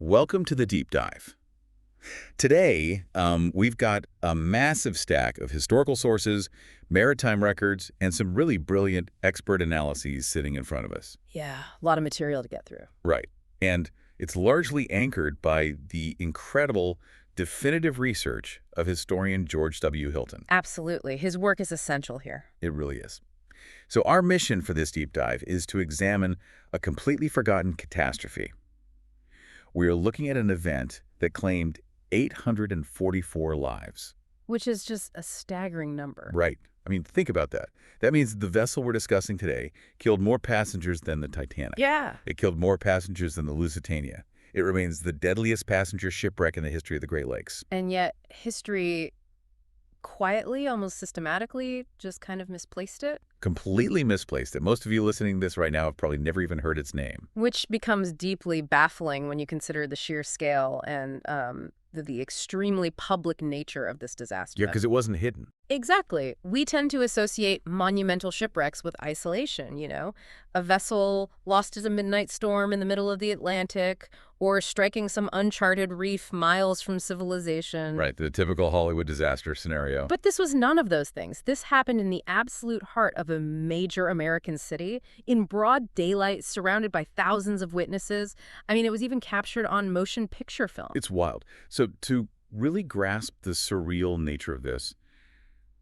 Welcome to the deep dive. Today, we've got a massive stack of historical sources, maritime records, and some really brilliant expert analyses sitting in front of us. Yeah, a lot of material to get through. Right. And it's largely anchored by the incredible definitive research of historian George W. Hilton. Absolutely. His work is essential here. It really is. So our mission for this deep dive is to examine a completely forgotten catastrophe. We are looking at an event that claimed 844 lives. Which is just a staggering number. Right. I mean, think about that. That means the vessel we're discussing today killed more passengers than the Titanic. Yeah. It killed more passengers than the Lusitania. It remains the deadliest passenger shipwreck in the history of the Great Lakes. And yet history quietly, almost systematically, just kind of misplaced it. Completely misplaced it. Most of you listening to this right now have probably never even heard its name. Which becomes deeply baffling when you consider the sheer scale and the extremely public nature of this disaster. Yeah, because it wasn't hidden. Exactly. We tend to associate monumental shipwrecks with isolation, a vessel lost to a midnight storm in the middle of the Atlantic or striking some uncharted reef miles from civilization. Right, the typical Hollywood disaster scenario. But this was none of those things. This happened in the absolute heart of a major American city, in broad daylight, surrounded by thousands of witnesses. I mean, it was even captured on motion picture film. It's wild. So to really grasp the surreal nature of this,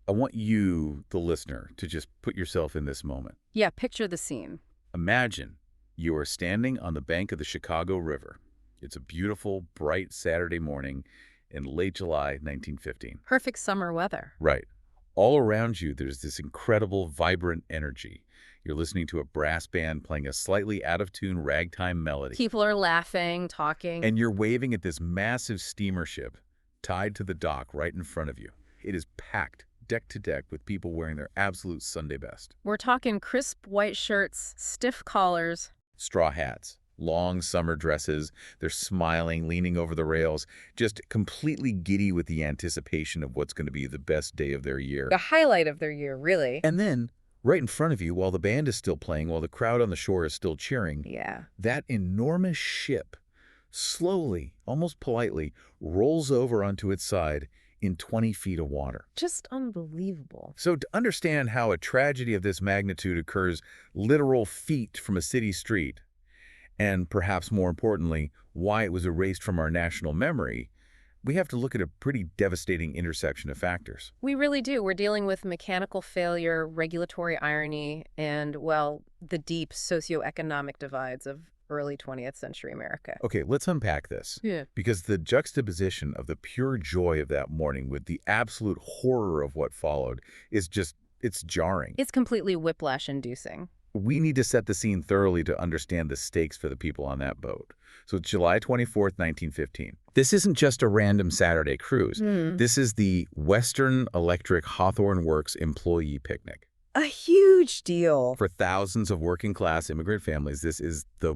I want you, the listener, to just put yourself in this moment. Yeah, picture the scene. Imagine you are standing on the bank of the Chicago River. It's a beautiful, bright Saturday morning in late July 1915. Perfect summer weather. Right. All around you, there's this incredible, vibrant energy. You're listening to a brass band playing a slightly out-of-tune ragtime melody. People are laughing, talking. And you're waving at this massive steamer ship tied to the dock right in front of you. It is packed deck to deck with people wearing their absolute Sunday best. We're talking crisp white shirts, stiff collars. Straw hats, long summer dresses. They're smiling, leaning over the rails, just completely giddy with the anticipation of what's going to be the best day of their year. The highlight of their year, really. And then, right in front of you, while the band is still playing, while the crowd on the shore is still cheering, Yeah. that enormous ship slowly, almost politely, rolls over onto its side in 20 feet of water. Just unbelievable. So to understand how a tragedy of this magnitude occurs literal feet from a city street, and perhaps more importantly, why it was erased from our national memory, we have to look at a pretty devastating intersection of factors. We really do. We're dealing with mechanical failure, regulatory irony, and, well, the deep socioeconomic divides of early 20th century America. Okay, let's unpack this. Yeah. Because the juxtaposition of the pure joy of that morning with the absolute horror of what followed is just, it's jarring. It's completely whiplash-inducing. We need to set the scene thoroughly to understand the stakes for the people on that boat. So it's July 24th, 1915. This isn't just a random Saturday cruise. This is the Western Electric Hawthorne Works employee picnic. A huge deal. For thousands of working-class immigrant families, this is the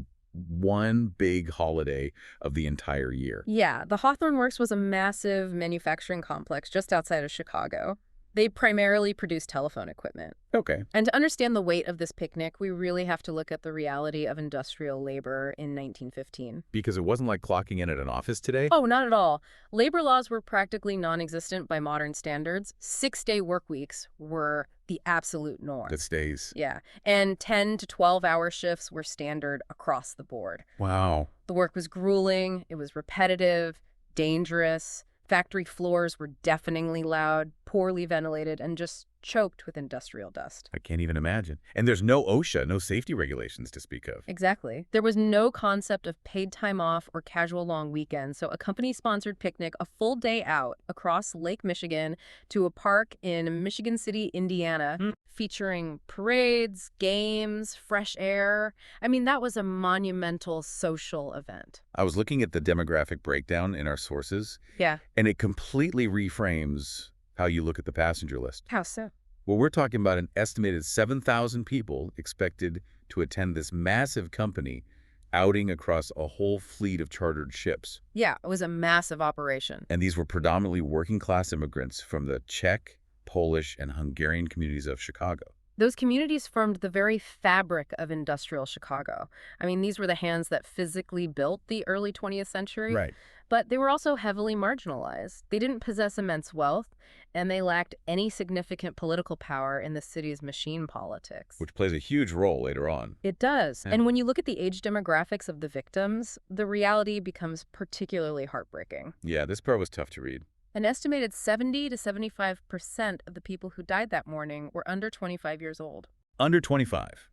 one big holiday of the entire year. Yeah, the Hawthorne Works was a massive manufacturing complex just outside of Chicago. They primarily produced telephone equipment. Okay. And to understand the weight of this picnic, we really have to look at the reality of industrial labor in 1915. Because it wasn't like clocking in at an office today? Oh, not at all. Labor laws were practically non-existent by modern standards. 6-day work weeks were the absolute norm. That stays. Yeah. And 10 to 12-hour shifts were standard across the board. Wow. The work was grueling, it was repetitive, dangerous. Factory floors were deafeningly loud, poorly ventilated, and just choked with industrial dust. I can't even imagine. And there's no OSHA, no safety regulations to speak of. Exactly. There was no concept of paid time off or casual long weekends, so a company-sponsored picnic, a full day out across Lake Michigan to a park in Michigan City, Indiana, featuring parades, games, fresh air. I mean, that was a monumental social event. I was looking at the demographic breakdown in our sources, Yeah. and it completely reframes how you look at the passenger list. How so? Well, we're talking about an estimated 7,000 people expected to attend this massive company outing across a whole fleet of chartered ships. Yeah, it was a massive operation. And these were predominantly working-class immigrants from the Czech, Polish, and Hungarian communities of Chicago. Those communities formed the very fabric of industrial Chicago. I mean, these were the hands that physically built the early 20th century, Right. but they were also heavily marginalized. They didn't possess immense wealth, and they lacked any significant political power in the city's machine politics. Which plays a huge role later on. It does. Yeah. And when you look at the age demographics of the victims, the reality becomes particularly heartbreaking. Yeah, this part was tough to read. An estimated 70 to 75% of the people who died that morning were under 25 years old. Under 25.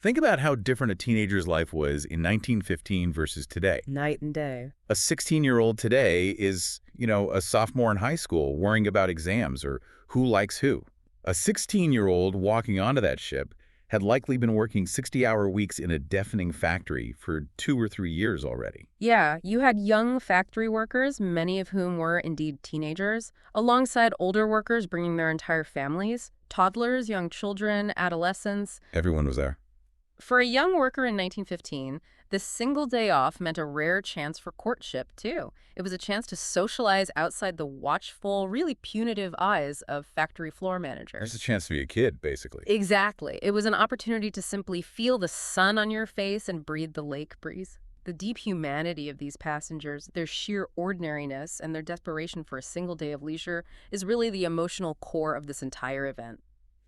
Think about how different a teenager's life was in 1915 versus today. Night and day. A 16-year-old today is, a sophomore in high school worrying about exams or who likes who. A 16-year-old walking onto that ship had likely been working 60-hour weeks in a deafening factory for 2 or 3 years already. Yeah, you had young factory workers, many of whom were indeed teenagers, alongside older workers bringing their entire families, toddlers, young children, adolescents. Everyone was there. For a young worker in 1915, this single day off meant a rare chance for courtship, too. It was a chance to socialize outside the watchful, really punitive eyes of factory floor managers. There's a chance to be a kid, basically. Exactly. It was an opportunity to simply feel the sun on your face and breathe the lake breeze. The deep humanity of these passengers, their sheer ordinariness, and their desperation for a single day of leisure is really the emotional core of this entire event.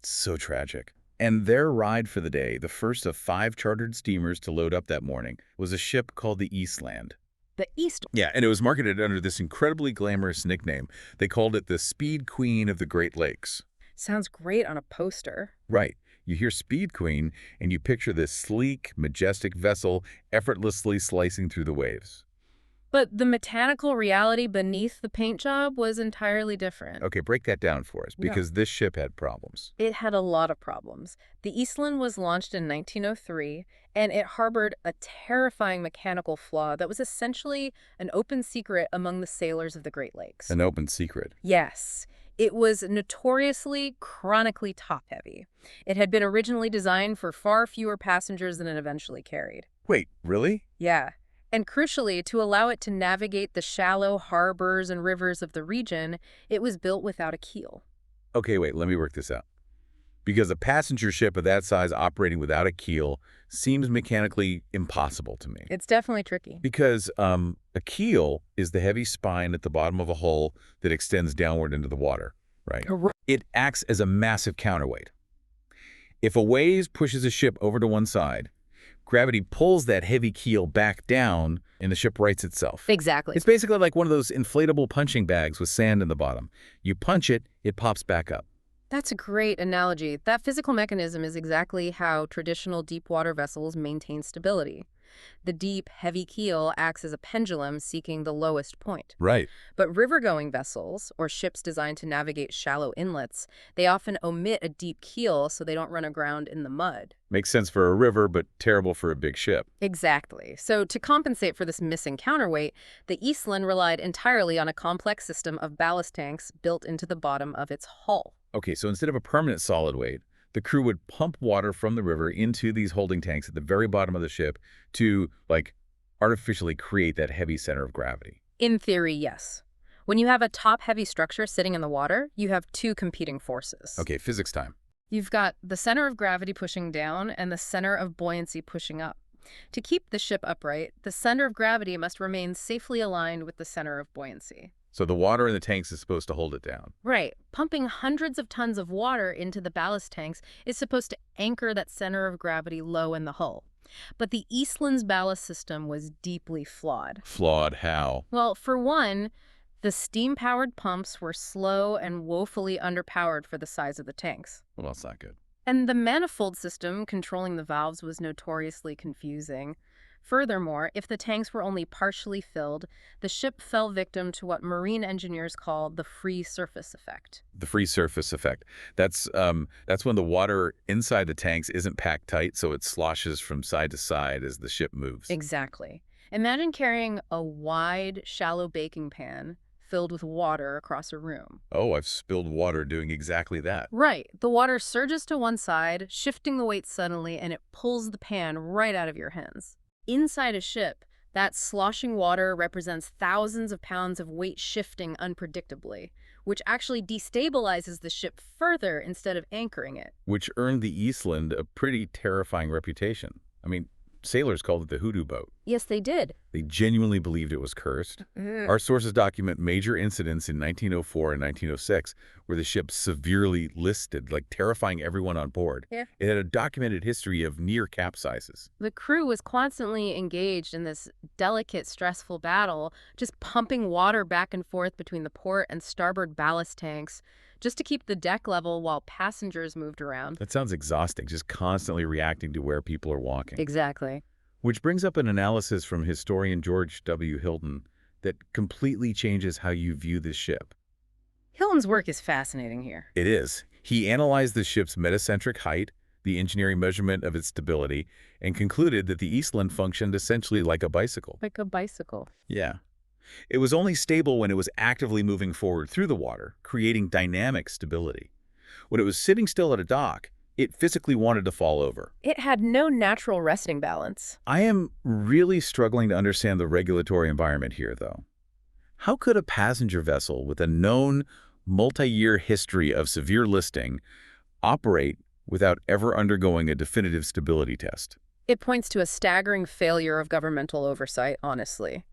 So tragic. And their ride for the day, the first of 5 chartered steamers to load up that morning, was a ship called the Eastland. The East. Yeah, and it was marketed under this incredibly glamorous nickname. They called it the Speed Queen of the Great Lakes. Sounds great on a poster. Right. You hear Speed Queen, and you picture this sleek, majestic vessel effortlessly slicing through the waves. But the mechanical reality beneath the paint job was entirely different. Okay, break that down for us, because this ship had problems. It had a lot of problems. The Eastland was launched in 1903, and it harbored a terrifying mechanical flaw that was essentially an open secret among the sailors of the Great Lakes. An open secret. Yes. It was notoriously, chronically top-heavy. It had been originally designed for far fewer passengers than it eventually carried. Wait, really? Yeah. And crucially, to allow it to navigate the shallow harbors and rivers of the region, it was built without a keel. Okay, wait, let me work this out. Because a passenger ship of that size operating without a keel seems mechanically impossible to me. It's definitely tricky. Because a keel is the heavy spine at the bottom of a hull that extends downward into the water, right? It acts as a massive counterweight. If a wave pushes a ship over to one side, gravity pulls that heavy keel back down and the ship rights itself. Exactly. It's basically like one of those inflatable punching bags with sand in the bottom. You punch it, it pops back up. That's a great analogy. That physical mechanism is exactly how traditional deep water vessels maintain stability. The deep, heavy keel acts as a pendulum seeking the lowest point. Right. But river-going vessels, or ships designed to navigate shallow inlets, they often omit a deep keel so they don't run aground in the mud. Makes sense for a river, but terrible for a big ship. Exactly. So to compensate for this missing counterweight, the Eastland relied entirely on a complex system of ballast tanks built into the bottom of its hull. Okay, so instead of a permanent solid weight, the crew would pump water from the river into these holding tanks at the very bottom of the ship to, artificially create that heavy center of gravity. In theory, yes. When you have a top-heavy structure sitting in the water, you have two competing forces. Okay, physics time. You've got the center of gravity pushing down and the center of buoyancy pushing up. To keep the ship upright, the center of gravity must remain safely aligned with the center of buoyancy. So the water in the tanks is supposed to hold it down. Right. Pumping hundreds of tons of water into the ballast tanks is supposed to anchor that center of gravity low in the hull. But the Eastland's ballast system was deeply flawed. Flawed how? Well, for one, the steam-powered pumps were slow and woefully underpowered for the size of the tanks. Well, that's not good. And the manifold system controlling the valves was notoriously confusing. Furthermore, if the tanks were only partially filled, the ship fell victim to what marine engineers call the free surface effect. The free surface effect. That's when the water inside the tanks isn't packed tight, so it sloshes from side to side as the ship moves. Exactly. Imagine carrying a wide, shallow baking pan filled with water across a room. Oh, I've spilled water doing exactly that. Right. The water surges to one side, shifting the weight suddenly, and it pulls the pan right out of your hands. Inside a ship, That sloshing water represents thousands of pounds of weight shifting unpredictably, which actually destabilizes the ship further instead of anchoring it. Which earned the Eastland a pretty terrifying reputation. I mean, sailors called it the hoodoo boat. Yes, they did. They genuinely believed it was cursed. Our sources document major incidents in 1904 and 1906 where the ship severely listed, like terrifying everyone on board. Yeah. It had a documented history of near capsizes. The crew was constantly engaged in this delicate, stressful battle, just pumping water back and forth between the port and starboard ballast tanks, just to keep the deck level while passengers moved around. That sounds exhausting, just constantly reacting to where people are walking. Exactly. Which brings up an analysis from historian George W. Hilton that completely changes how you view this ship. Hilton's work is fascinating here. It is. He analyzed the ship's metacentric height, the engineering measurement of its stability, and concluded that the Eastland functioned essentially like a bicycle. Like a bicycle. Yeah. It was only stable when it was actively moving forward through the water, creating dynamic stability. When it was sitting still at a dock, it physically wanted to fall over. It had no natural resting balance. I am really struggling to understand the regulatory environment here, though. How could a passenger vessel with a known multi-year history of severe listing operate without ever undergoing a definitive stability test? It points to a staggering failure of governmental oversight, honestly.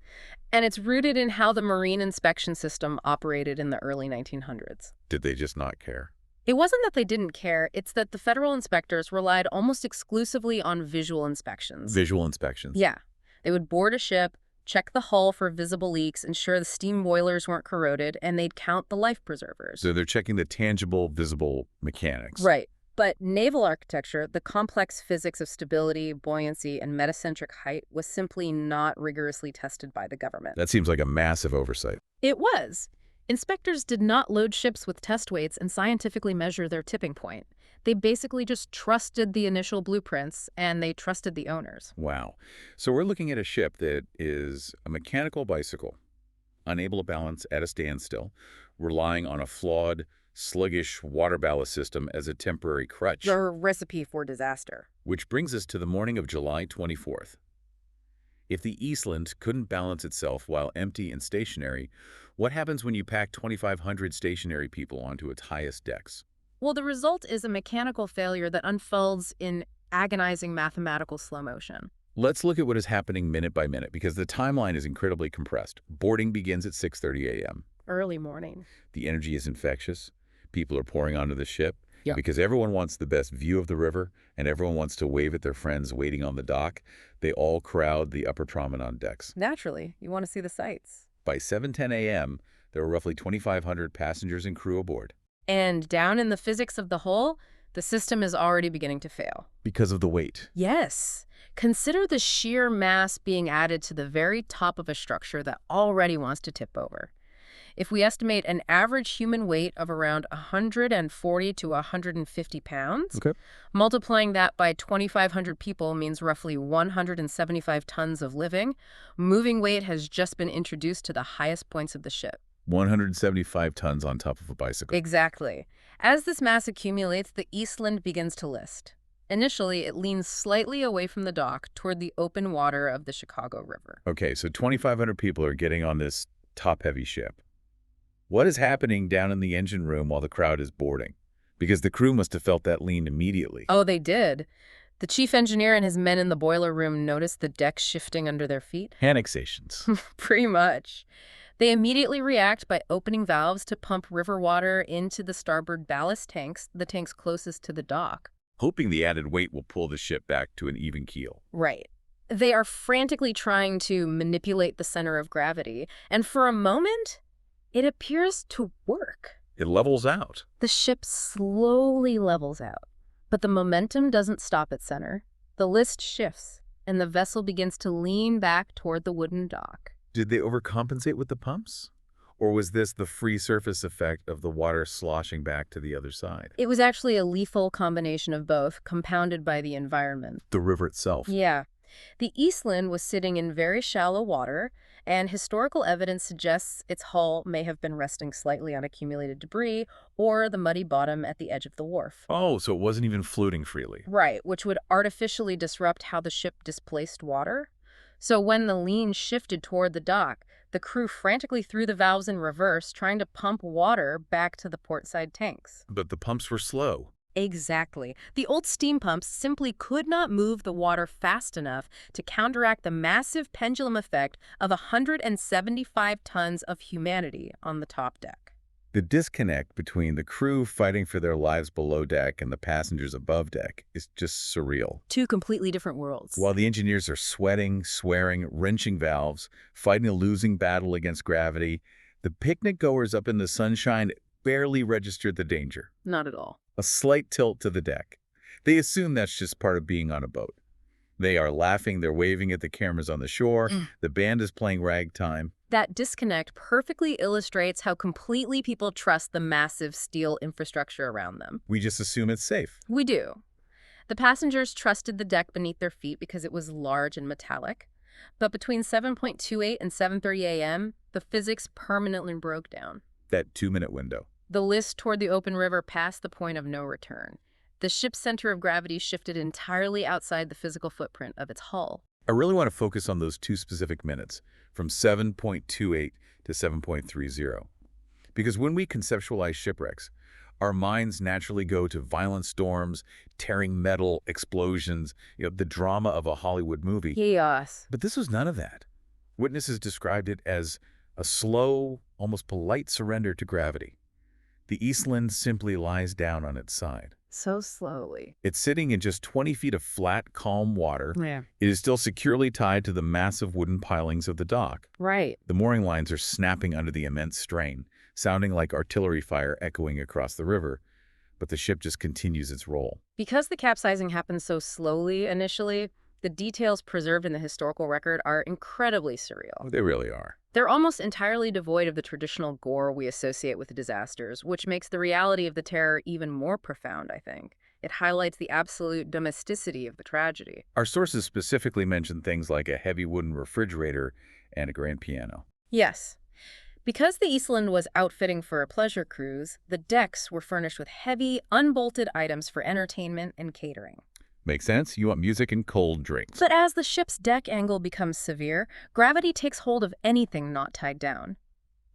And it's rooted in how the marine inspection system operated in the early 1900s. Did they just not care? It wasn't that they didn't care, it's that the federal inspectors relied almost exclusively on visual inspections. Visual inspections. Yeah. They would board a ship, check the hull for visible leaks, ensure the steam boilers weren't corroded, and they'd count the life preservers. So they're checking the tangible, visible mechanics. Right. But naval architecture, the complex physics of stability, buoyancy, and metacentric height was simply not rigorously tested by the government. That seems like a massive oversight. It was. Inspectors did not load ships with test weights and scientifically measure their tipping point. They basically just trusted the initial blueprints, and they trusted the owners. Wow. So we're looking at a ship that is a mechanical bicycle, unable to balance at a standstill, relying on a flawed, sluggish water ballast system as a temporary crutch. The recipe for disaster. Which brings us to the morning of July 24th. If the Eastland couldn't balance itself while empty and stationary, what happens when you pack 2,500 stationary people onto its highest decks? Well, the result is a mechanical failure that unfolds in agonizing mathematical slow motion. Let's look at what is happening minute by minute, because the timeline is incredibly compressed. Boarding begins at 6:30 a.m. Early morning. The energy is infectious. People are pouring onto the ship Yeah. because everyone wants the best view of the river and everyone wants to wave at their friends waiting on the dock. They all crowd the upper promenade decks. Naturally, you want to see the sights. By 7:10 a.m., there were roughly 2,500 passengers and crew aboard. And down in the physics of the hull, the system is already beginning to fail. Because of the weight. Yes. Consider the sheer mass being added to the very top of a structure that already wants to tip over. If we estimate an average human weight of around 140 to 150 pounds, Okay. multiplying that by 2,500 people means roughly 175 tons of moving weight has just been introduced to the highest points of the ship. 175 tons on top of a bicycle. Exactly. As this mass accumulates, the Eastland begins to list. Initially, it leans slightly away from the dock toward the open water of the Chicago River. Okay, so 2,500 people are getting on this top-heavy ship. What is happening down in the engine room while the crowd is boarding? Because the crew must have felt that lean immediately. Oh, they did. The chief engineer and his men in the boiler room noticed the deck shifting under their feet. Annexations. Pretty much. They immediately react by opening valves to pump river water into the starboard ballast tanks, the tanks closest to the dock. Hoping the added weight will pull the ship back to an even keel. Right. They are frantically trying to manipulate the center of gravity, and for a moment, it appears to work. It levels out. The ship slowly levels out, but the momentum doesn't stop at center. The list shifts, and the vessel begins to lean back toward the wooden dock. Did they overcompensate with the pumps? Or was this the free surface effect of the water sloshing back to the other side? It was actually a lethal combination of both, compounded by the environment. The river itself. Yeah. The Eastland was sitting in very shallow water, and historical evidence suggests its hull may have been resting slightly on accumulated debris or the muddy bottom at the edge of the wharf. Oh, so it wasn't even floating freely. Right, which would artificially disrupt how the ship displaced water. So when the lean shifted toward the dock, the crew frantically threw the valves in reverse, trying to pump water back to the portside tanks. But the pumps were slow. Exactly. The old steam pumps simply could not move the water fast enough to counteract the massive pendulum effect of 175 tons of humanity on the top deck. The disconnect between the crew fighting for their lives below deck and the passengers above deck is just surreal. Two completely different worlds. While the engineers are sweating, swearing, wrenching valves, fighting a losing battle against gravity, the picnic goers up in the sunshine barely registered the danger. Not at all. A slight tilt to the deck. They assume that's just part of being on a boat. They are laughing, they're waving at the cameras on the shore, the band is playing ragtime. That disconnect perfectly illustrates how completely people trust the massive steel infrastructure around them. We just assume it's safe. We do. The passengers trusted the deck beneath their feet because it was large and metallic. But between 7:28 and 7:30 a.m., the physics permanently broke down. That 2-minute window. The list toward the open river passed the point of no return. The ship's center of gravity shifted entirely outside the physical footprint of its hull. I really want to focus on those 2 specific minutes, from 7.28 to 7.30. Because when we conceptualize shipwrecks, our minds naturally go to violent storms, tearing metal, explosions, the drama of a Hollywood movie. Chaos. But this was none of that. Witnesses described it as a slow, almost polite surrender to gravity. The Eastland simply lies down on its side. So slowly. It's sitting in just 20 feet of flat, calm water. Yeah. It is still securely tied to the massive wooden pilings of the dock. Right. The mooring lines are snapping under the immense strain, sounding like artillery fire echoing across the river. But the ship just continues its roll. Because the capsizing happened so slowly initially, the details preserved in the historical record are incredibly surreal. They really are. They're almost entirely devoid of the traditional gore we associate with disasters, which makes the reality of the terror even more profound, I think. It highlights the absolute domesticity of the tragedy. Our sources specifically mention things like a heavy wooden refrigerator and a grand piano. Yes. Because the Eastland was outfitting for a pleasure cruise, the decks were furnished with heavy, unbolted items for entertainment and catering. Makes sense? You want music and cold drinks. But as the ship's deck angle becomes severe, gravity takes hold of anything not tied down.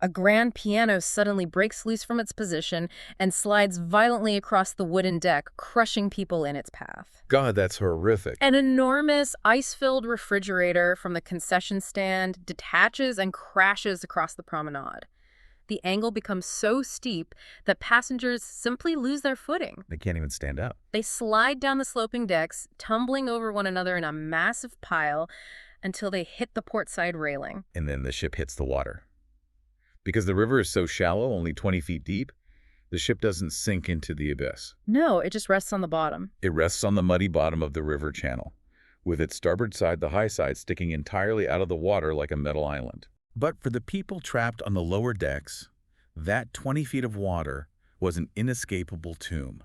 A grand piano suddenly breaks loose from its position and slides violently across the wooden deck, crushing people in its path. God, that's horrific. An enormous ice-filled refrigerator from the concession stand detaches and crashes across the promenade. The angle becomes so steep that passengers simply lose their footing. They can't even stand up. They slide down the sloping decks, tumbling over one another in a massive pile until they hit the portside railing. And then the ship hits the water. Because the river is so shallow, only 20 feet deep, the ship doesn't sink into the abyss. No, it just rests on the bottom. It rests on the muddy bottom of the river channel, with its starboard side, the high side, sticking entirely out of the water like a metal island. But for the people trapped on the lower decks, that 20 feet of water was an inescapable tomb.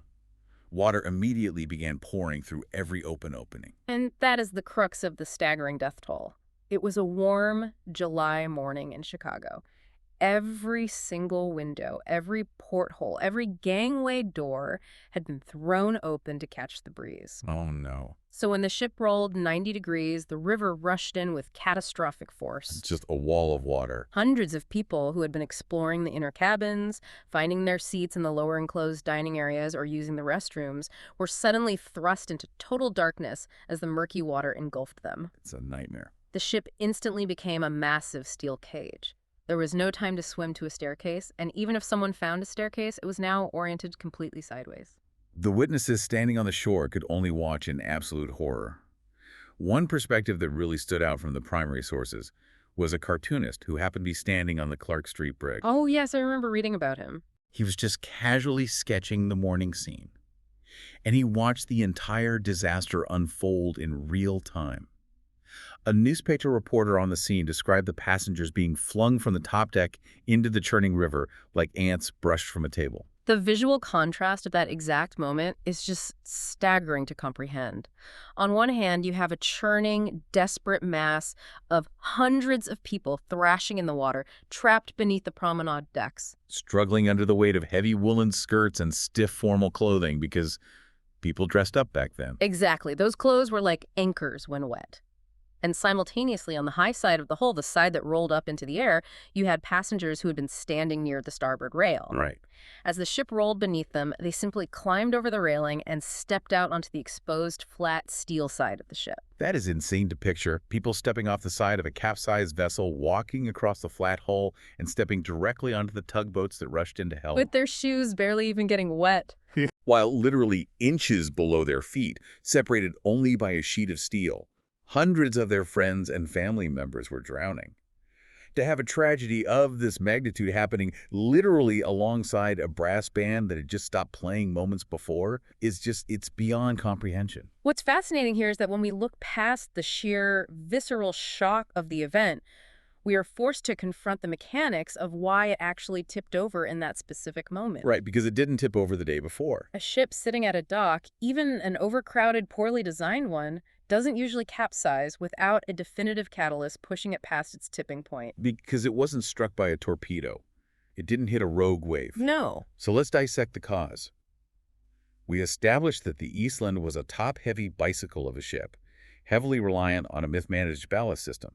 Water immediately began pouring through every opening. And that is the crux of the staggering death toll. It was a warm July morning in Chicago. Every single window, every porthole, every gangway door had been thrown open to catch the breeze. Oh, no. So when the ship rolled 90 degrees, the river rushed in with catastrophic force. It's just a wall of water. Hundreds of people who had been exploring the inner cabins, finding their seats in the lower enclosed dining areas, or using the restrooms, were suddenly thrust into total darkness as the murky water engulfed them. It's a nightmare. The ship instantly became a massive steel cage. There was no time to swim to a staircase, and even if someone found a staircase, it was now oriented completely sideways. The witnesses standing on the shore could only watch in absolute horror. One perspective that really stood out from the primary sources was a cartoonist who happened to be standing on the Clark Street bridge. Oh, yes, I remember reading about him. He was just casually sketching the morning scene, and he watched the entire disaster unfold in real time. A newspaper reporter on the scene described the passengers being flung from the top deck into the churning river like ants brushed from a table. The visual contrast of that exact moment is just staggering to comprehend. On one hand, you have a churning, desperate mass of hundreds of people thrashing in the water, trapped beneath the promenade decks. Struggling under the weight of heavy woolen skirts and stiff formal clothing because people dressed up back then. Exactly. Those clothes were like anchors when wet. And simultaneously, on the high side of the hull, the side that rolled up into the air, you had passengers who had been standing near the starboard rail. Right. As the ship rolled beneath them, they simply climbed over the railing and stepped out onto the exposed, flat steel side of the ship. That is insane to picture. People stepping off the side of a capsized vessel, walking across the flat hull, and stepping directly onto the tugboats that rushed into hell. With their shoes barely even getting wet. While literally inches below their feet, separated only by a sheet of steel, hundreds of their friends and family members were drowning. To have a tragedy of this magnitude happening literally alongside a brass band that had just stopped playing moments before it's beyond comprehension. What's fascinating here is that when we look past the sheer visceral shock of the event, we are forced to confront the mechanics of why it actually tipped over in that specific moment. Right, because it didn't tip over the day before. A ship sitting at a dock, even an overcrowded, poorly designed one, doesn't usually capsize without a definitive catalyst pushing it past its tipping point. Because it wasn't struck by a torpedo. It didn't hit a rogue wave. No. So let's dissect the cause. We established that the Eastland was a top-heavy bicycle of a ship, heavily reliant on a mismanaged ballast system.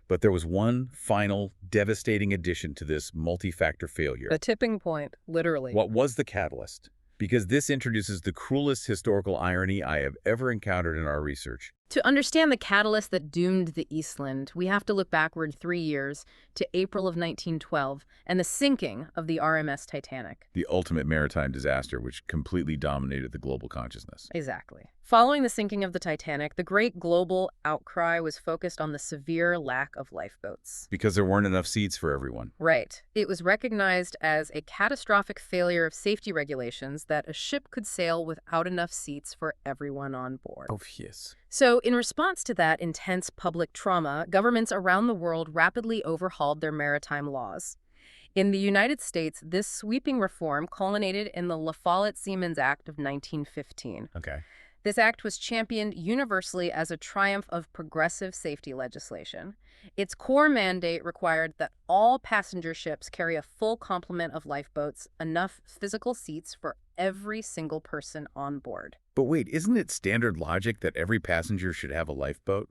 But there was one final, devastating addition to this multi-factor failure. The tipping point, literally. What was the catalyst? Because this introduces the cruelest historical irony I have ever encountered in our research. To understand the catalyst that doomed the Eastland, we have to look backward 3 years to April of 1912 and the sinking of the RMS Titanic. The ultimate maritime disaster which completely dominated the global consciousness. Exactly. Following the sinking of the Titanic, the great global outcry was focused on the severe lack of lifeboats. Because there weren't enough seats for everyone. Right. It was recognized as a catastrophic failure of safety regulations that a ship could sail without enough seats for everyone on board. Oh, yes. So, in response to that intense public trauma, governments around the world rapidly overhauled their maritime laws. In the United States, this sweeping reform culminated in the La Follette-Siemens Act of 1915. Okay. This act was championed universally as a triumph of progressive safety legislation. Its core mandate required that all passenger ships carry a full complement of lifeboats, enough physical seats for every single person on board. But wait, isn't it standard logic that every passenger should have a lifeboat?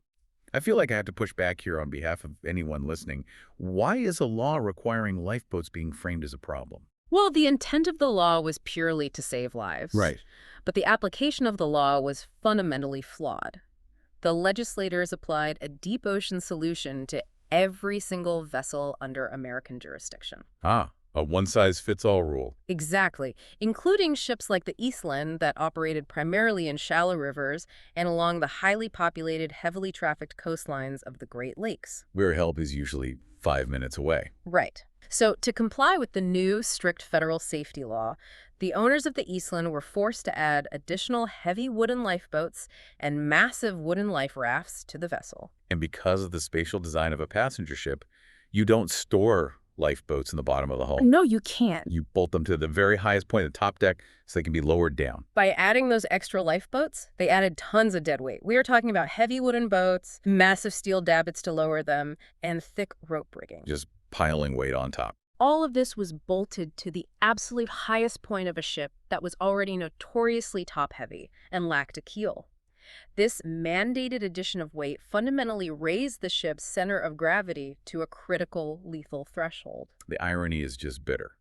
I feel like I have to push back here on behalf of anyone listening. Why is a law requiring lifeboats being framed as a problem? Well, the intent of the law was purely to save lives. Right. But the application of the law was fundamentally flawed. The legislators applied a deep ocean solution to every single vessel under American jurisdiction. Ah, a one-size-fits-all rule. Exactly, including ships like the Eastland that operated primarily in shallow rivers and along the highly populated, heavily trafficked coastlines of the Great Lakes. Where help is usually 5 minutes away. Right. So, to comply with the new strict federal safety law, the owners of the Eastland were forced to add additional heavy wooden lifeboats and massive wooden life rafts to the vessel. And because of the spatial design of a passenger ship, you don't store lifeboats in the bottom of the hull. No, you can't. You bolt them to the very highest point of the top deck so they can be lowered down. By adding those extra lifeboats, they added tons of dead weight. We are talking about heavy wooden boats, massive steel davits to lower them, and thick rope rigging. Just piling weight on top. All of this was bolted to the absolute highest point of a ship that was already notoriously top-heavy and lacked a keel. This mandated addition of weight fundamentally raised the ship's center of gravity to a critical lethal threshold. The irony is just bitter.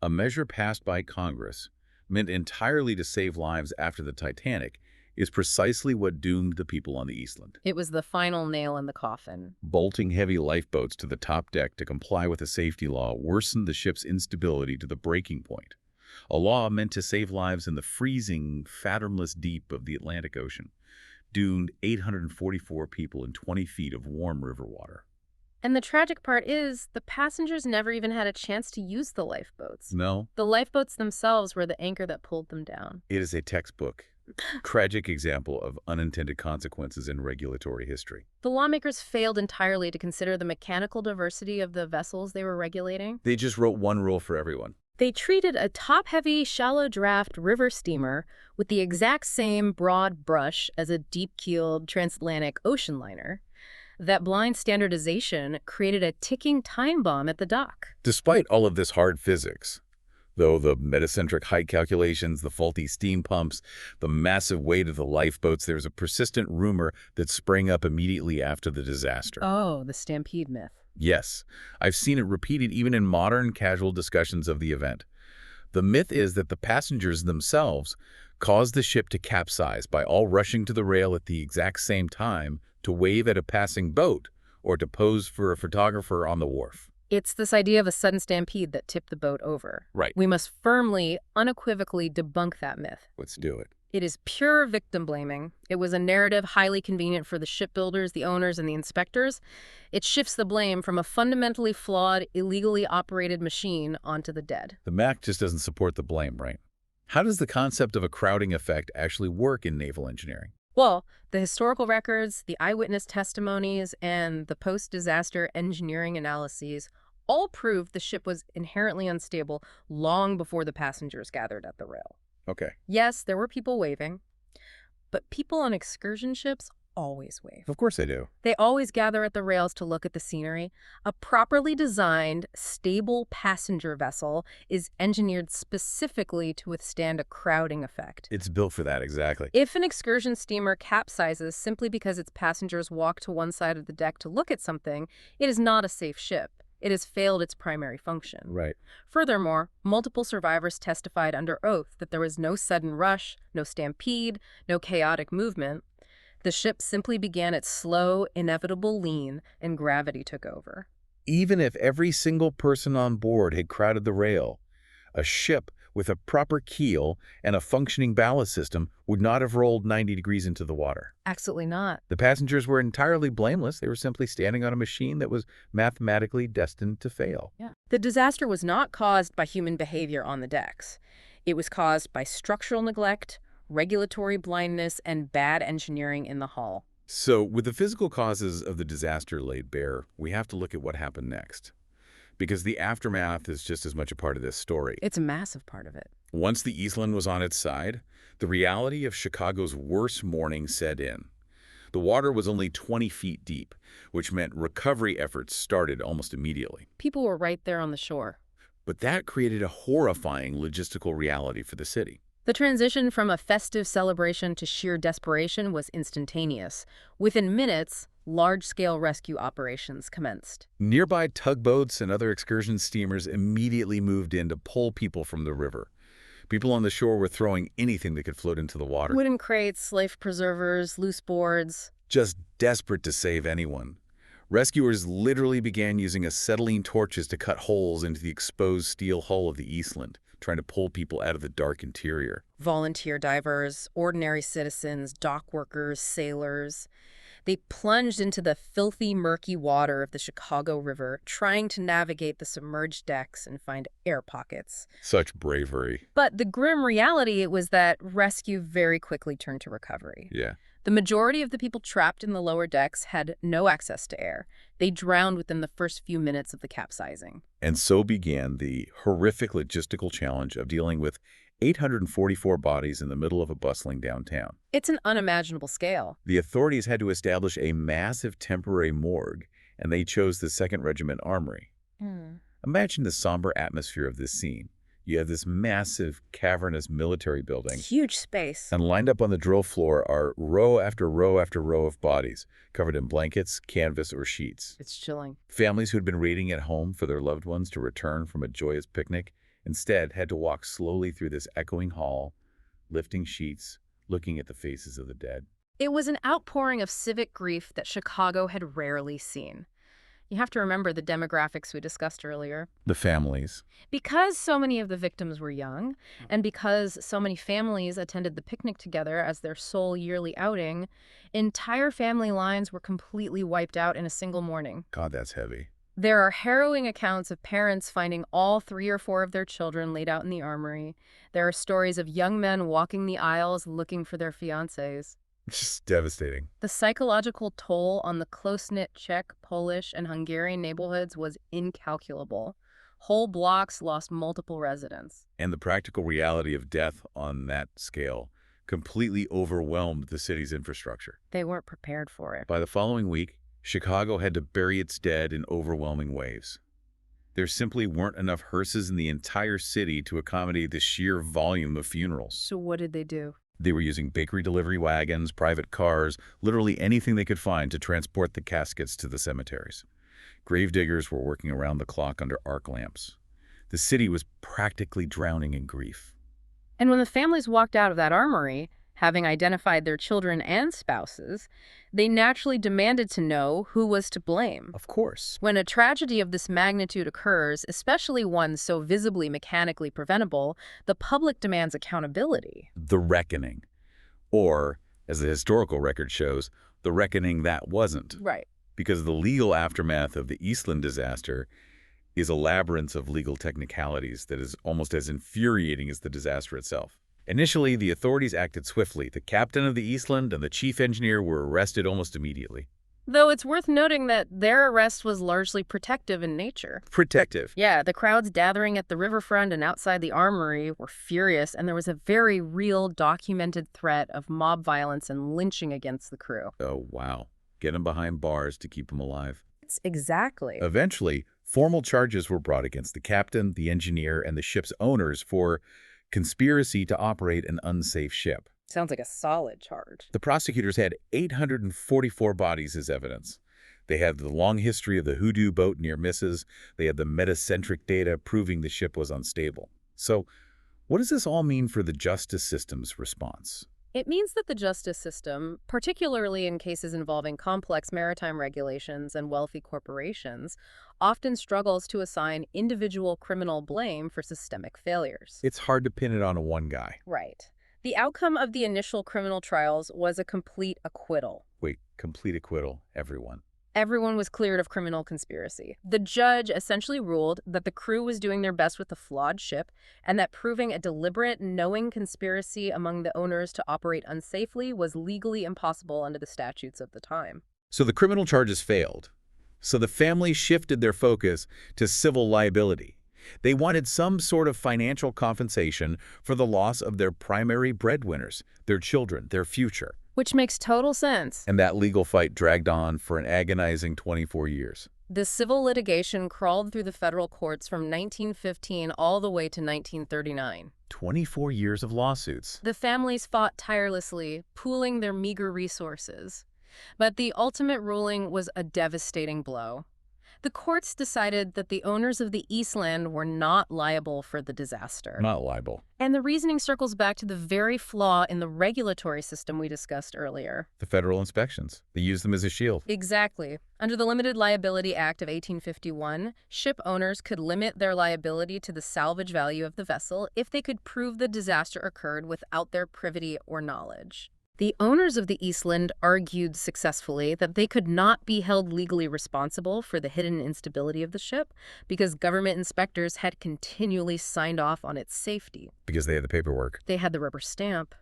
A measure passed by Congress, meant entirely to save lives after the Titanic, is precisely what doomed the people on the Eastland. It was the final nail in the coffin. Bolting heavy lifeboats to the top deck to comply with a safety law worsened the ship's instability to the breaking point. A law meant to save lives in the freezing, fathomless deep of the Atlantic Ocean, doomed 844 people in 20 feet of warm river water. And the tragic part is, the passengers never even had a chance to use the lifeboats. No. The lifeboats themselves were the anchor that pulled them down. It is a textbook, tragic example of unintended consequences in regulatory history. The lawmakers failed entirely to consider the mechanical diversity of the vessels they were regulating. They just wrote one rule for everyone. They treated a top-heavy, shallow-draft river steamer with the exact same broad brush as a deep-keeled transatlantic ocean liner. That blind standardization created a ticking time bomb at the dock. Despite all of this hard physics, Though the metacentric height calculations, the faulty steam pumps, the massive weight of the lifeboats, there's a persistent rumor that sprang up immediately after the disaster. Oh, the stampede myth. Yes, I've seen it repeated even in modern casual discussions of the event. The myth is that the passengers themselves caused the ship to capsize by all rushing to the rail at the exact same time to wave at a passing boat or to pose for a photographer on the wharf. It's this idea of a sudden stampede that tipped the boat over. Right. We must firmly, unequivocally debunk that myth. Let's do it. It is pure victim blaming. It was a narrative highly convenient for the shipbuilders, the owners, and the inspectors. It shifts the blame from a fundamentally flawed, illegally operated machine onto the dead. The Mac just doesn't support the blame, right? How does the concept of a crowding effect actually work in naval engineering? Well, the historical records, the eyewitness testimonies, and the post-disaster engineering analyses all proved the ship was inherently unstable long before the passengers gathered at the rail. Okay. Yes, there were people waving, but people on excursion ships always wave. Of course I do. They always gather at the rails to look at the scenery. A properly designed, stable passenger vessel is engineered specifically to withstand a crowding effect. It's built for that, exactly. If an excursion steamer capsizes simply because its passengers walk to one side of the deck to look at something, it is not a safe ship. It has failed its primary function. Right. Furthermore, multiple survivors testified under oath that there was no sudden rush, no stampede, no chaotic movement. The ship simply began its slow, inevitable lean, and gravity took over. Even if every single person on board had crowded the rail, a ship with a proper keel and a functioning ballast system would not have rolled 90 degrees into the water. Absolutely not. The passengers were entirely blameless. They were simply standing on a machine that was mathematically destined to fail. The disaster was not caused by human behavior on the decks. It was caused by structural neglect, regulatory blindness, and bad engineering in the hull. So, with the physical causes of the disaster laid bare, we have to look at what happened next. Because the aftermath is just as much a part of this story. It's a massive part of it. Once the Eastland was on its side, the reality of Chicago's worst morning set in. The water was only 20 feet deep, which meant recovery efforts started almost immediately. People were right there on the shore. But that created a horrifying logistical reality for the city. The transition from a festive celebration to sheer desperation was instantaneous. Within minutes, large-scale rescue operations commenced. Nearby tugboats and other excursion steamers immediately moved in to pull people from the river. People on the shore were throwing anything that could float into the water. Wooden crates, life preservers, loose boards. Just desperate to save anyone. Rescuers literally began using acetylene torches to cut holes into the exposed steel hull of the Eastland, trying to pull people out of the dark interior. Volunteer divers, ordinary citizens, dock workers, sailors. They plunged into the filthy, murky water of the Chicago River, trying to navigate the submerged decks and find air pockets. Such bravery. But the grim reality was that rescue very quickly turned to recovery. Yeah. The majority of the people trapped in the lower decks had no access to air. They drowned within the first few minutes of the capsizing. And so began the horrific logistical challenge of dealing with 844 bodies in the middle of a bustling downtown. It's an unimaginable scale. The authorities had to establish a massive temporary morgue, and they chose the 2nd Regiment Armory. Imagine the somber atmosphere of this scene. You have this massive, cavernous military building, Huge space. and lined up on the drill floor are row after row after row of bodies, covered in blankets, canvas, or sheets. It's chilling. Families who had been waiting at home for their loved ones to return from a joyous picnic instead had to walk slowly through this echoing hall, lifting sheets, looking at the faces of the dead. It was an outpouring of civic grief that Chicago had rarely seen. You have to remember the demographics we discussed earlier. The families. Because so many of the victims were young, and because so many families attended the picnic together as their sole yearly outing, entire family lines were completely wiped out in a single morning. God, that's heavy. There are harrowing accounts of parents finding all 3 or 4 of their children laid out in the armory. There are stories of young men walking the aisles looking for their fiancés. It's just devastating. The psychological toll on the close-knit Czech, Polish, and Hungarian neighborhoods was incalculable. Whole blocks lost multiple residents. And the practical reality of death on that scale completely overwhelmed the city's infrastructure. They weren't prepared for it. By the following week, Chicago had to bury its dead in overwhelming waves. There simply weren't enough hearses in the entire city to accommodate the sheer volume of funerals. So what did they do? They were using bakery delivery wagons, private cars, literally anything they could find to transport the caskets to the cemeteries. Gravediggers were working around the clock under arc lamps. The city was practically drowning in grief. And when the families walked out of that armory, having identified their children and spouses, they naturally demanded to know who was to blame. Of course. When a tragedy of this magnitude occurs, especially one so visibly mechanically preventable, the public demands accountability. The reckoning. Or, as the historical record shows, the reckoning that wasn't. Right. Because the legal aftermath of the Eastland disaster is a labyrinth of legal technicalities that is almost as infuriating as the disaster itself. Initially, the authorities acted swiftly. The captain of the Eastland and the chief engineer were arrested almost immediately. Though it's worth noting that their arrest was largely protective in nature. Protective. Yeah, the crowds gathering at the riverfront and outside the armory were furious, and there was a very real, documented threat of mob violence and lynching against the crew. Oh, wow. Get them behind bars to keep them alive. Exactly. Eventually, formal charges were brought against the captain, the engineer, and the ship's owners for conspiracy to operate an unsafe ship. Sounds like a solid charge. The prosecutors had 844 bodies as evidence. They had the long history of the Hoodoo boat near misses. They had the metacentric data proving the ship was unstable. So, what does this all mean for the justice system's response? It means that the justice system, particularly in cases involving complex maritime regulations and wealthy corporations, often struggles to assign individual criminal blame for systemic failures. It's hard to pin it on one guy. Right. The outcome of the initial criminal trials was a complete acquittal. Wait, complete acquittal, everyone. Everyone was cleared of criminal conspiracy. The judge essentially ruled that the crew was doing their best with the flawed ship and that proving a deliberate, knowing conspiracy among the owners to operate unsafely was legally impossible under the statutes of the time. So the criminal charges failed. So the family shifted their focus to civil liability. They wanted some sort of financial compensation for the loss of their primary breadwinners, their children, their future. Which makes total sense. And that legal fight dragged on for an agonizing 24 years. The civil litigation crawled through the federal courts from 1915 all the way to 1939. 24 years of lawsuits. The families fought tirelessly, pooling their meager resources. But the ultimate ruling was a devastating blow. The courts decided that the owners of the Eastland were not liable for the disaster. Not liable. And the reasoning circles back to the very flaw in the regulatory system we discussed earlier. The federal inspections. They used them as a shield. Exactly. Under the Limited Liability Act of 1851, ship owners could limit their liability to the salvage value of the vessel if they could prove the disaster occurred without their privity or knowledge. The owners of the Eastland argued successfully that they could not be held legally responsible for the hidden instability of the ship because government inspectors had continually signed off on its safety. Because they had the paperwork. They had the rubber stamp.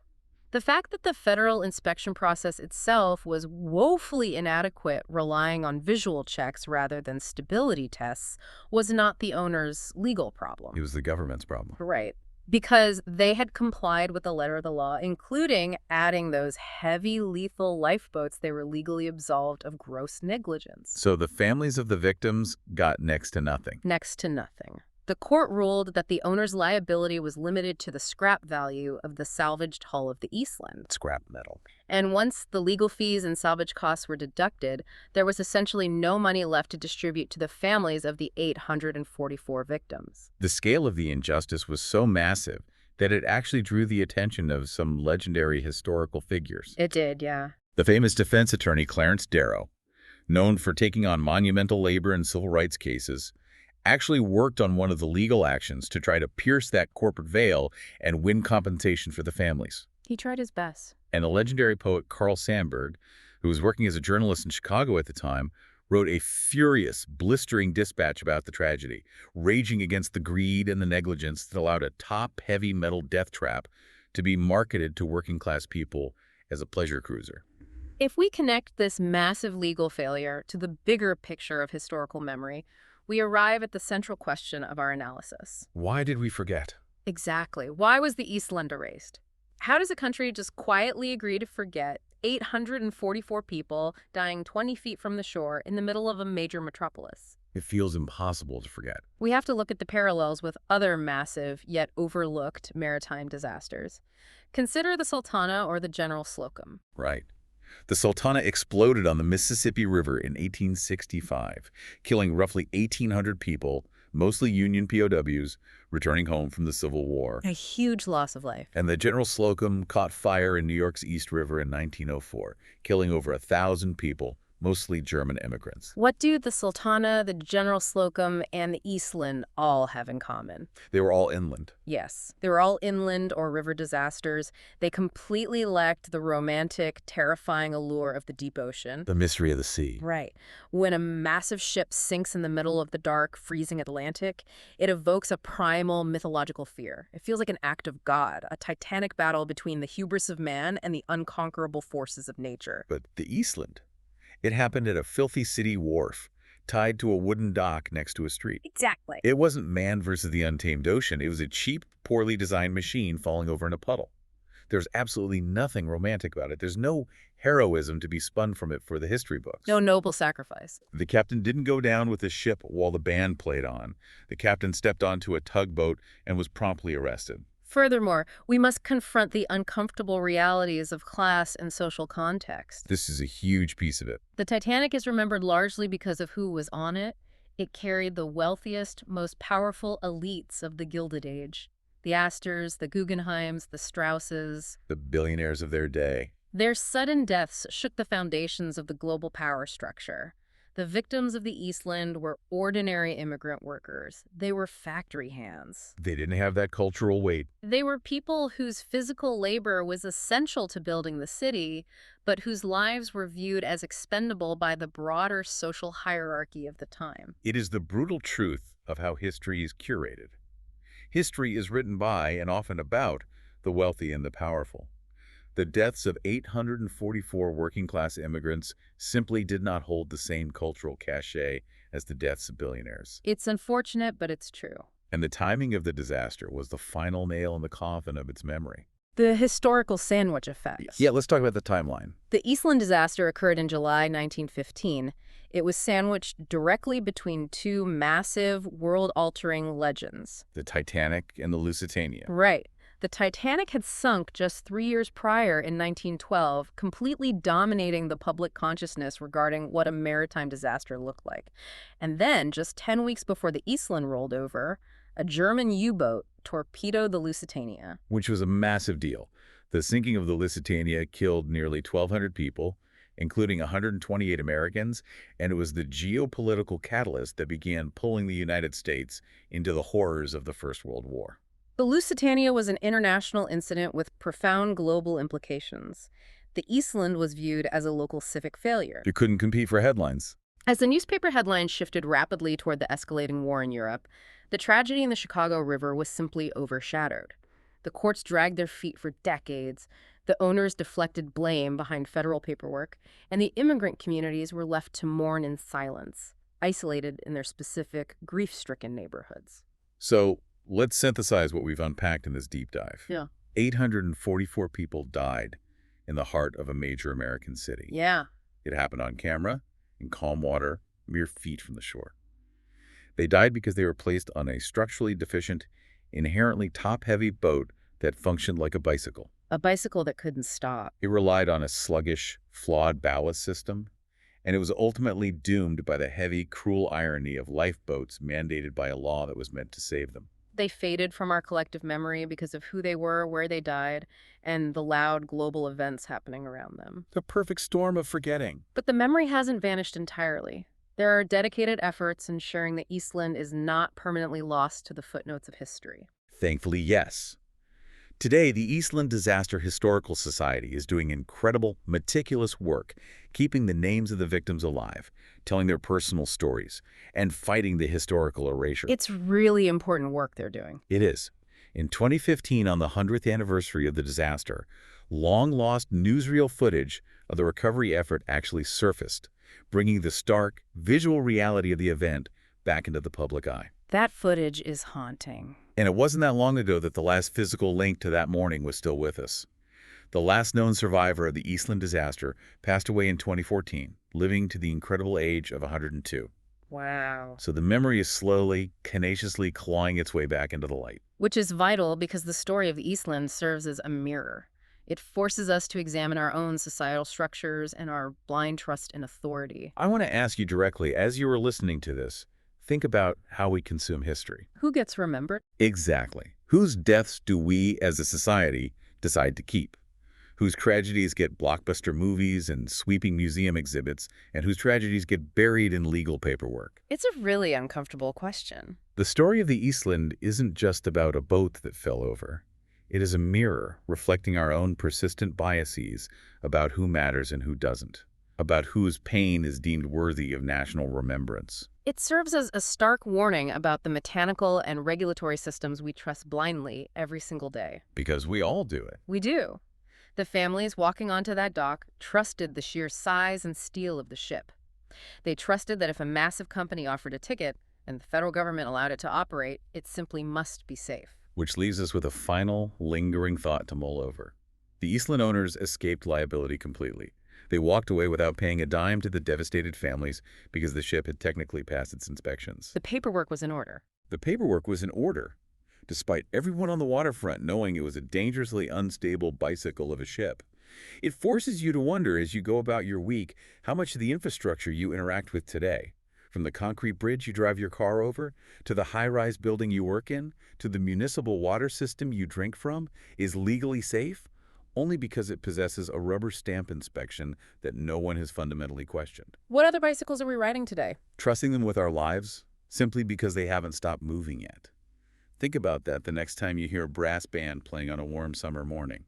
The fact that the federal inspection process itself was woefully inadequate, relying on visual checks rather than stability tests, was not the owner's legal problem. It was the government's problem. Right. Because they had complied with the letter of the law, including adding those heavy, lethal lifeboats they were legally absolved of gross negligence. So the families of the victims got next to nothing. Next to nothing. The court ruled that the owner's liability was limited to the scrap value of the salvaged hull of the Eastland. Scrap metal. And once the legal fees and salvage costs were deducted, there was essentially no money left to distribute to the families of the 844 victims. The scale of the injustice was so massive that it actually drew the attention of some legendary historical figures. It did, yeah. The famous defense attorney Clarence Darrow, known for taking on monumental labor and civil rights cases, actually worked on one of the legal actions to try to pierce that corporate veil and win compensation for the families. He tried his best. And the legendary poet Carl Sandburg, who was working as a journalist in Chicago at the time, wrote a furious, blistering dispatch about the tragedy, raging against the greed and the negligence that allowed a top-heavy metal death trap to be marketed to working-class people as a pleasure cruiser. If we connect this massive legal failure to the bigger picture of historical memory, we arrive at the central question of our analysis. Why did we forget? Exactly. Why was the Eastland erased? How does a country just quietly agree to forget 844 people dying 20 feet from the shore in the middle of a major metropolis? It feels impossible to forget. We have to look at the parallels with other massive, yet overlooked maritime disasters. Consider the Sultana or the General Slocum. Right. The Sultana exploded on the Mississippi River in 1865, killing roughly 1,800 people, mostly Union POWs, returning home from the Civil War. A huge loss of life. And the General Slocum caught fire in New York's East River in 1904, killing over 1,000 people, mostly German immigrants. What do the Sultana, the General Slocum, and the Eastland all have in common? They were all inland. Yes, they were all inland or river disasters. They completely lacked the romantic, terrifying allure of the deep ocean. The mystery of the sea. Right. When a massive ship sinks in the middle of the dark, freezing Atlantic, it evokes a primal mythological fear. It feels like an act of God, a titanic battle between the hubris of man and the unconquerable forces of nature. But the Eastland, it happened at a filthy city wharf, tied to a wooden dock next to a street. Exactly. It wasn't man versus the untamed ocean. It was a cheap, poorly designed machine falling over in a puddle. There's absolutely nothing romantic about it. There's no heroism to be spun from it for the history books. No noble sacrifice. The captain didn't go down with the ship while the band played on. The captain stepped onto a tugboat and was promptly arrested. Furthermore, we must confront the uncomfortable realities of class and social context. This is a huge piece of it. The Titanic is remembered largely because of who was on it. It carried the wealthiest, most powerful elites of the Gilded Age. The Astors, the Guggenheims, the Strausses. The billionaires of their day. Their sudden deaths shook the foundations of the global power structure. The victims of the Eastland were ordinary immigrant workers. They were factory hands. They didn't have that cultural weight. They were people whose physical labor was essential to building the city, but whose lives were viewed as expendable by the broader social hierarchy of the time. It is the brutal truth of how history is curated. History is written by and often about the wealthy and the powerful. The deaths of 844 working-class immigrants simply did not hold the same cultural cachet as the deaths of billionaires. It's unfortunate, but it's true. And the timing of the disaster was the final nail in the coffin of its memory. The historical sandwich effect. Yeah, let's talk about the timeline. The Eastland disaster occurred in July 1915. It was sandwiched directly between two massive, world-altering legends. The Titanic and the Lusitania. Right. The Titanic had sunk just 3 years prior in 1912, completely dominating the public consciousness regarding what a maritime disaster looked like. And then, just 10 weeks before the Eastland rolled over, a German U-boat torpedoed the Lusitania. Which was a massive deal. The sinking of the Lusitania killed nearly 1,200 people, including 128 Americans, and it was the geopolitical catalyst that began pulling the United States into the horrors of the First World War. The Lusitania was an international incident with profound global implications. The Eastland was viewed as a local civic failure. It couldn't compete for headlines. As the newspaper headlines shifted rapidly toward the escalating war in Europe, the tragedy in the Chicago River was simply overshadowed. The courts dragged their feet for decades, the owners deflected blame behind federal paperwork, and the immigrant communities were left to mourn in silence, isolated in their specific, grief-stricken neighborhoods. So, let's synthesize what we've unpacked in this deep dive. Yeah. 844 people died in the heart of a major American city. Yeah. It happened on camera, in calm water, mere feet from the shore. They died because they were placed on a structurally deficient, inherently top-heavy boat that functioned like a bicycle. A bicycle that couldn't stop. It relied on a sluggish, flawed ballast system, and it was ultimately doomed by the heavy, cruel irony of lifeboats mandated by a law that was meant to save them. They faded from our collective memory because of who they were, where they died, and the loud global events happening around them. The perfect storm of forgetting. But the memory hasn't vanished entirely. There are dedicated efforts ensuring that Eastland is not permanently lost to the footnotes of history. Thankfully, yes. Today, the Eastland Disaster Historical Society is doing incredible, meticulous work, keeping the names of the victims alive, telling their personal stories, and fighting the historical erasure. It's really important work they're doing. It is. In 2015, on the 100th anniversary of the disaster, long-lost newsreel footage of the recovery effort actually surfaced, bringing the stark, visual reality of the event back into the public eye. That footage is haunting. And it wasn't that long ago that the last physical link to that morning was still with us. The last known survivor of the Eastland disaster passed away in 2014, living to the incredible age of 102. Wow. So the memory is slowly, tenaciously clawing its way back into the light. Which is vital because the story of Eastland serves as a mirror. It forces us to examine our own societal structures and our blind trust in authority. I want to ask you directly, as you were listening to this, think about how we consume history. Who gets remembered? Exactly. Whose deaths do we, as a society, decide to keep? Whose tragedies get blockbuster movies and sweeping museum exhibits, and whose tragedies get buried in legal paperwork? It's a really uncomfortable question. The story of the Eastland isn't just about a boat that fell over. It is a mirror reflecting our own persistent biases about who matters and who doesn't, about whose pain is deemed worthy of national remembrance. It serves as a stark warning about the mechanical and regulatory systems we trust blindly every single day. Because we all do it. We do. The families walking onto that dock trusted the sheer size and steel of the ship. They trusted that if a massive company offered a ticket and the federal government allowed it to operate, it simply must be safe. Which leaves us with a final, lingering thought to mull over. The Eastland owners escaped liability completely. They walked away without paying a dime to the devastated families because the ship had technically passed its inspections. The paperwork was in order. The paperwork was in order, despite everyone on the waterfront knowing it was a dangerously unstable bicycle of a ship. It forces you to wonder as you go about your week how much of the infrastructure you interact with today, from the concrete bridge you drive your car over, to the high-rise building you work in, to the municipal water system you drink from, is legally safe only because it possesses a rubber stamp inspection that no one has fundamentally questioned. What other bicycles are we riding today? Trusting them with our lives simply because they haven't stopped moving yet. Think about that the next time you hear a brass band playing on a warm summer morning.